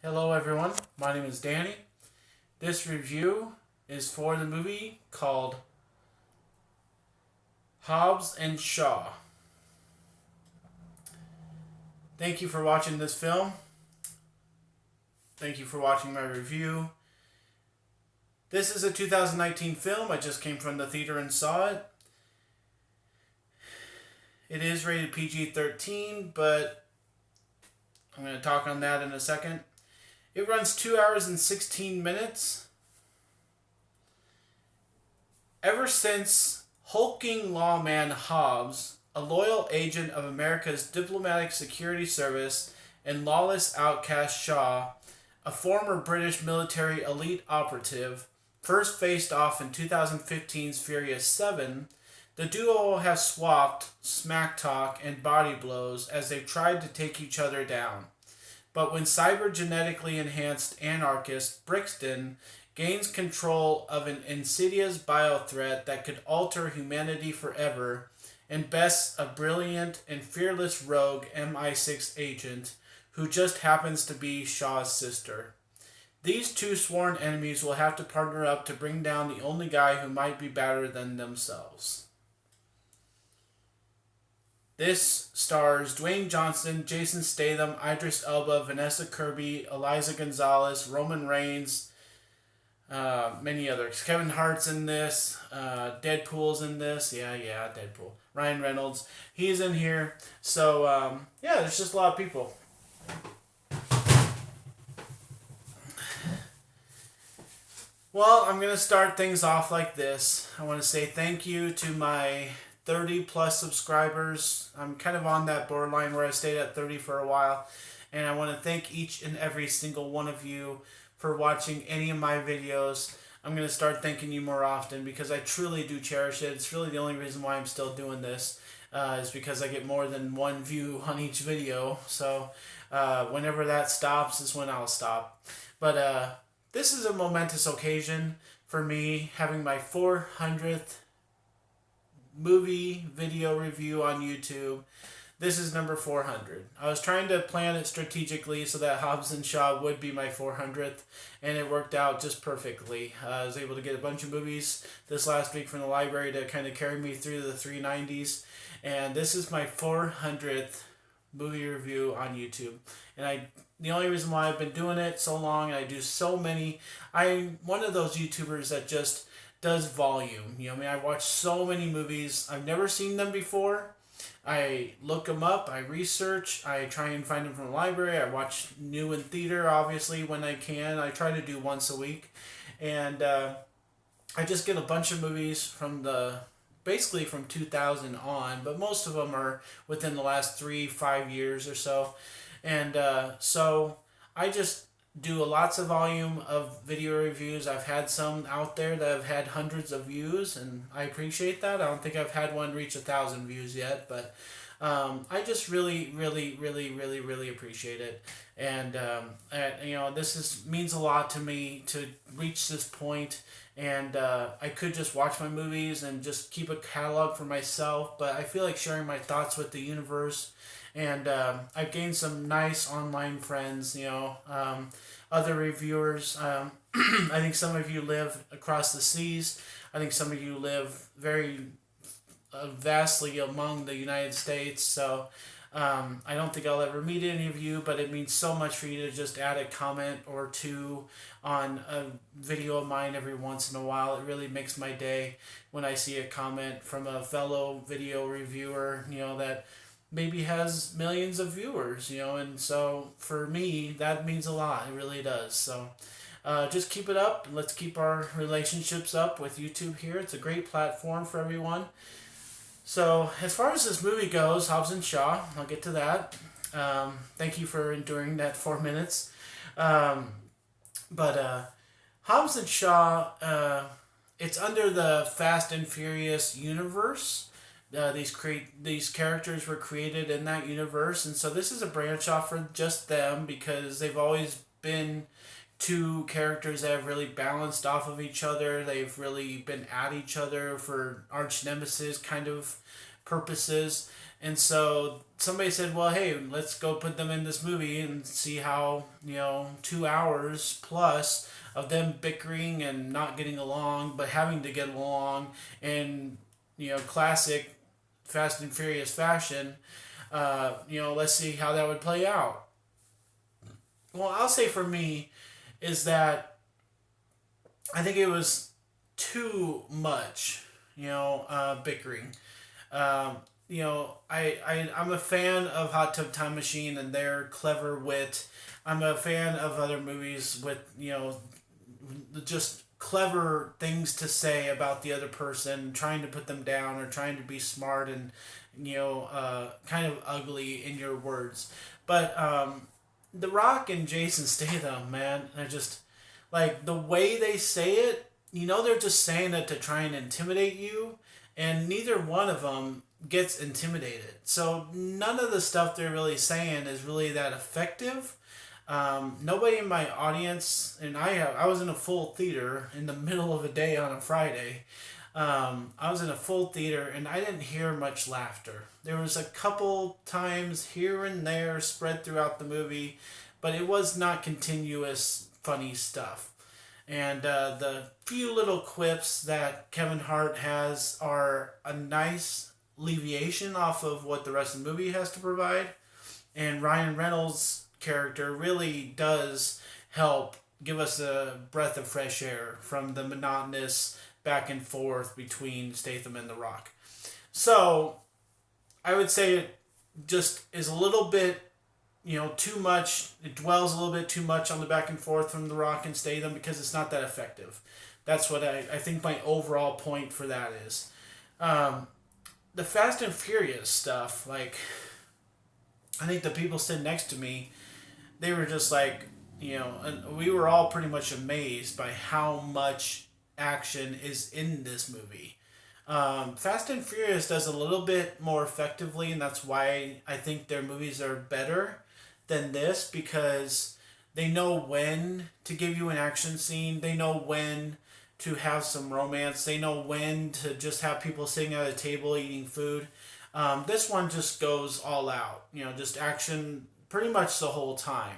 Hello everyone, my name is Danny. This review is for the movie called Hobbs and Shaw. Thank you for watching this film. Thank you for watching my review. This is a 2019 film. I just came from the theater and saw it. It is rated PG-13, but I'm going to talk on that in a second. It runs 2 hours and 16 minutes. Ever since hulking lawman Hobbs, a loyal agent of America's diplomatic security service, and lawless outcast Shaw, a former British military elite operative, first faced off in 2015's Furious 7, the duo have swapped smack talk and body blows as they've tried to take each other down. But when cybergenetically enhanced anarchist Brixton gains control of an insidious biothreat that could alter humanity forever, and bests a brilliant and fearless rogue MI6 agent who just happens to be Shaw's sister. These two sworn enemies will have to partner up to bring down the only guy who might be better than themselves. This stars Dwayne Johnson, Jason Statham, Idris Elba, Vanessa Kirby, Eliza Gonzalez, Roman Reigns, many others. Kevin Hart's in this. Deadpool's in this. Yeah, Deadpool. Ryan Reynolds. He's in here. So, there's just a lot of people. Well, I'm going to start things off like this. I want to say thank you to my 30 plus subscribers. I'm kind of on that borderline where I stayed at 30 for a while. And I want to thank each and every single one of you for watching any of my videos. I'm going to start thanking you more often because I truly do cherish it. It's really the only reason why I'm still doing this is because I get more than one view on each video. So whenever that stops is when I'll stop. But this is a momentous occasion for me, having my 400th movie video review on YouTube. This is number 400. I was trying to plan it strategically so that Hobbs and Shaw would be my 400th, and it worked out just perfectly. I was able to get a bunch of movies this last week from the library to kind of carry me through the 390s, and this is my 400th movie review on YouTube. And the only reason why I've been doing it so long, and I do so many, I'm one of those YouTubers that just does volume. I watch so many movies. I've never seen them before. I look them up. I research. I try and find them from the library. I watch new in theater, obviously, when I can. I try to do once a week. And I just get a bunch of movies from basically from 2000 on, but most of them are within the last 3-5 years or so. And so I just do lots of volume of video reviews. I've had some out there that have had hundreds of views, and I appreciate that. I don't think I've had one reach 1,000 views yet, but I just really appreciate it. And this means a lot to me to reach this point. And I could just watch my movies and just keep a catalog for myself, but I feel like sharing my thoughts with the universe. And I've gained some nice online friends, other reviewers. I think some of you live across the seas. I think some of you live very vastly among the United States. So I don't think I'll ever meet any of you, but it means so much for you to just add a comment or two on a video of mine every once in a while. It really makes my day when I see a comment from a fellow video reviewer, that maybe has millions of viewers, and so for me, that means a lot. It really does. So just keep it up. Let's keep our relationships up with YouTube here. It's a great platform for everyone. So as far as this movie goes, Hobbs and Shaw, I'll get to that. Thank you for enduring that 4 minutes. But Hobbs and Shaw, it's under the Fast and Furious universe. These characters were created in that universe, and so this is a branch off for just them because they've always been two characters that have really balanced off of each other. They've really been at each other for arch nemesis kind of purposes. And so somebody said, well, hey, let's go put them in this movie and see how, 2 hours plus of them bickering and not getting along, but having to get along in, classic Fast and Furious fashion. Let's see how that would play out. Well, I'll say for me is that I think it was too much, bickering. Um, I'm a fan of Hot Tub Time Machine and their clever wit. I'm a fan of other movies with, just clever things to say about the other person, trying to put them down or trying to be smart and, kind of ugly in your words. But The Rock and Jason Statham, man, I just like the way they say it. They're just saying it to try and intimidate you, and neither one of them gets intimidated. So none of the stuff they're really saying is really that effective. Nobody in my audience, and I was in a full theater in the middle of a day on a Friday. I was in a full theater and I didn't hear much laughter. There was a couple times here and there spread throughout the movie, but it was not continuous funny stuff. And the few little quips that Kevin Hart has are a nice alleviation off of what the rest of the movie has to provide. And Ryan Reynolds' character really does help give us a breath of fresh air from the monotonous back and forth between Statham and The Rock. So I would say it just is a little bit, too much. It dwells a little bit too much on the back and forth from The Rock and Statham because it's not that effective. That's what I think my overall point for that is. The Fast and Furious stuff, like, I think the people sitting next to me, they were just like, and we were all pretty much amazed by how much action is in this movie. Fast and Furious does a little bit more effectively, and that's why I think their movies are better than this because they know when to give you an action scene. They know when to have some romance. They know when to just have people sitting at a table eating food. This one just goes all out. Just action pretty much the whole time.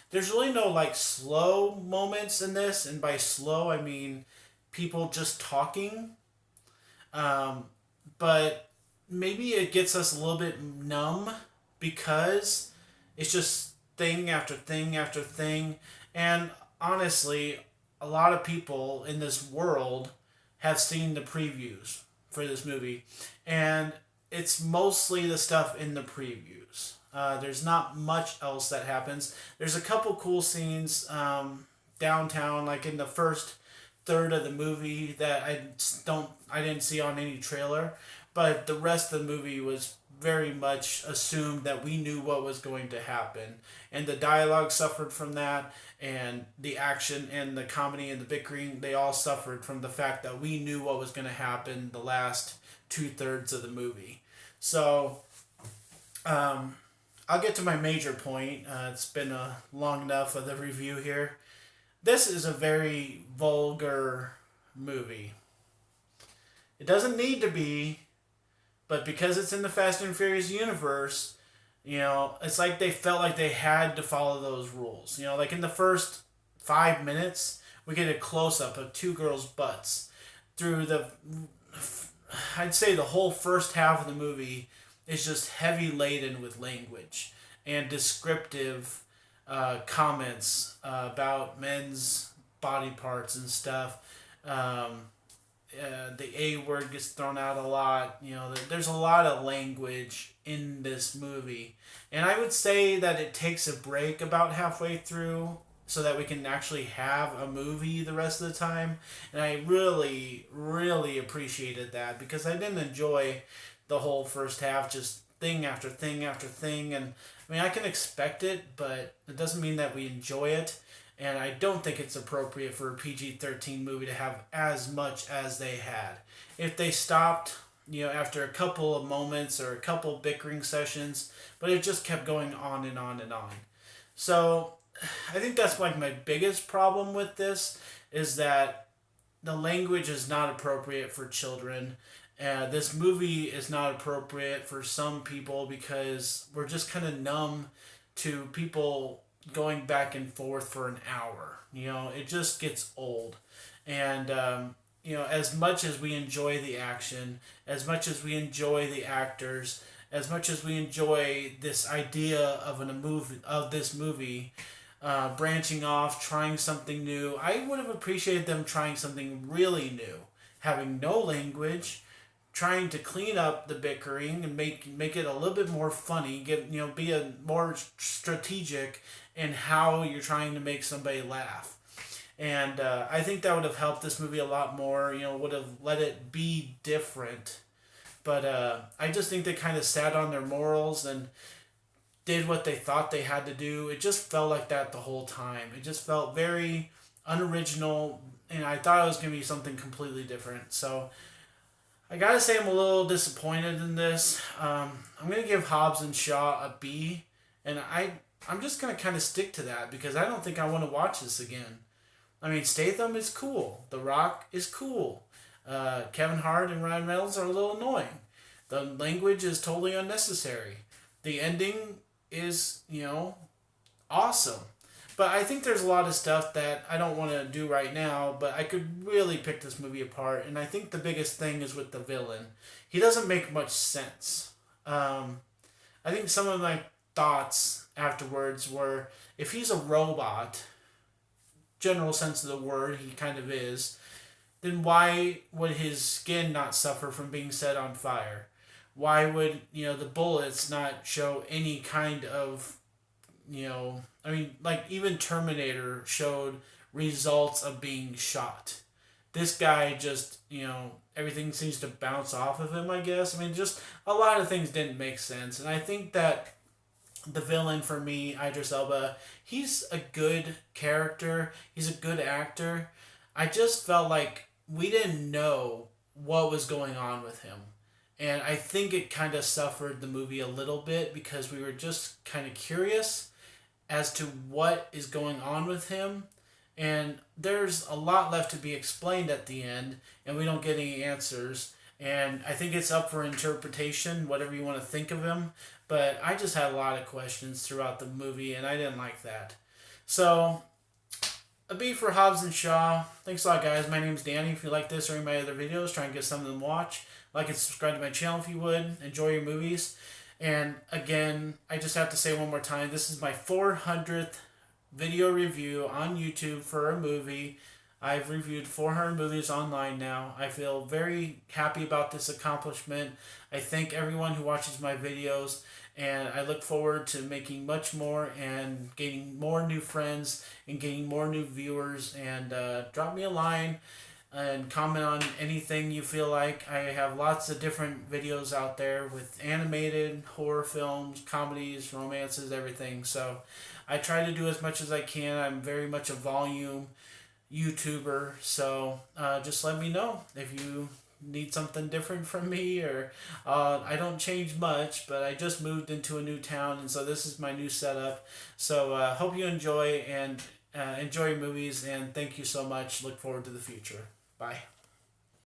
There's really no like slow moments in this, and by slow I mean people just talking. Um, but maybe it gets us a little bit numb because it's just thing after thing after thing. And honestly, a lot of people in this world have seen the previews for this movie. And it's mostly the stuff in the previews. There's not much else that happens. There's a couple cool scenes downtown, like in the first third of the movie that I didn't see on any trailer, but the rest of the movie was very much assumed that we knew what was going to happen, and the dialogue suffered from that, and the action and the comedy and the bickering, they all suffered from the fact that we knew what was going to happen the last 2/3 of the movie. So I'll get to my major point. It's been long enough of the review here. This is a very vulgar movie. It doesn't need to be, but because it's in the Fast and Furious universe, it's like they felt like they had to follow those rules. Like in the first 5 minutes, we get a close up of two girls' butts. Through I'd say the whole first half of the movie is just heavy laden with language and descriptive comments about men's body parts and stuff. The A word gets thrown out a lot. There's a lot of language in this movie. And I would say that it takes a break about halfway through so that we can actually have a movie the rest of the time. And I really, really appreciated that because I didn't enjoy the whole first half, just thing after thing after thing. And I mean, I can expect it, but it doesn't mean that we enjoy it. And I don't think it's appropriate for a PG-13 movie to have as much as they had. If they stopped, after a couple of moments or a couple bickering sessions, but it just kept going on and on and on. So I think that's like my biggest problem with this is that the language is not appropriate for children, This movie is not appropriate for some people because we're just kind of numb to people going back and forth for an hour. It just gets old. And, as much as we enjoy the action, as much as we enjoy the actors, as much as we enjoy this idea of this movie, branching off, trying something new, I would have appreciated them trying something really new, having no language, trying to clean up the bickering and make it a little bit more funny. Be a more strategic in how you're trying to make somebody laugh. And I think that would have helped this movie a lot more. Would have let it be different. But I just think they kind of sat on their morals and did what they thought they had to do. It just felt like that the whole time. It just felt very unoriginal, and I thought it was going to be something completely different. So I gotta say I'm a little disappointed in this. I'm gonna give Hobbs and Shaw a B, and I'm just gonna kind of stick to that because I don't think I want to watch this again. I mean, Statham is cool. The Rock is cool. Kevin Hart and Ryan Reynolds are a little annoying. The language is totally unnecessary. The ending is, awesome. But I think there's a lot of stuff that I don't want to do right now, but I could really pick this movie apart. And I think the biggest thing is with the villain. He doesn't make much sense. I think some of my thoughts afterwards were, if he's a robot, general sense of the word, he kind of is, then why would his skin not suffer from being set on fire? Why would, the bullets not show any kind of, like even Terminator showed results of being shot. This guy just, everything seems to bounce off of him, I guess. Just a lot of things didn't make sense. And I think that the villain for me, Idris Elba, he's a good character. He's a good actor. I just felt like we didn't know what was going on with him. And I think it kind of suffered the movie a little bit because we were just kind of curious as to what is going on with him. And there's a lot left to be explained at the end, and we don't get any answers. And I think it's up for interpretation, whatever you want to think of him. But I just had a lot of questions throughout the movie, and I didn't like that. So, a B for Hobbs and Shaw. Thanks a lot, guys. My name's Danny. If you like this or any of my other videos, try and get some of them to watch. Like and subscribe to my channel if you would. Enjoy your movies. And again, I just have to say one more time, this is my 400th video review on YouTube for a movie. I've reviewed 400 movies online now. I feel very happy about this accomplishment. I thank everyone who watches my videos, and I look forward to making much more and gaining more new friends and gaining more new viewers. And drop me a line and comment on anything you feel like. I have lots of different videos out there with animated, horror films, comedies, romances, everything. So I try to do as much as I can. I'm very much a volume YouTuber, so just let me know if you need something different from me, or I don't change much, but I just moved into a new town, and so this is my new setup. So hope you enjoy and enjoy your movies, and thank you so much. Look forward to the future. Bye.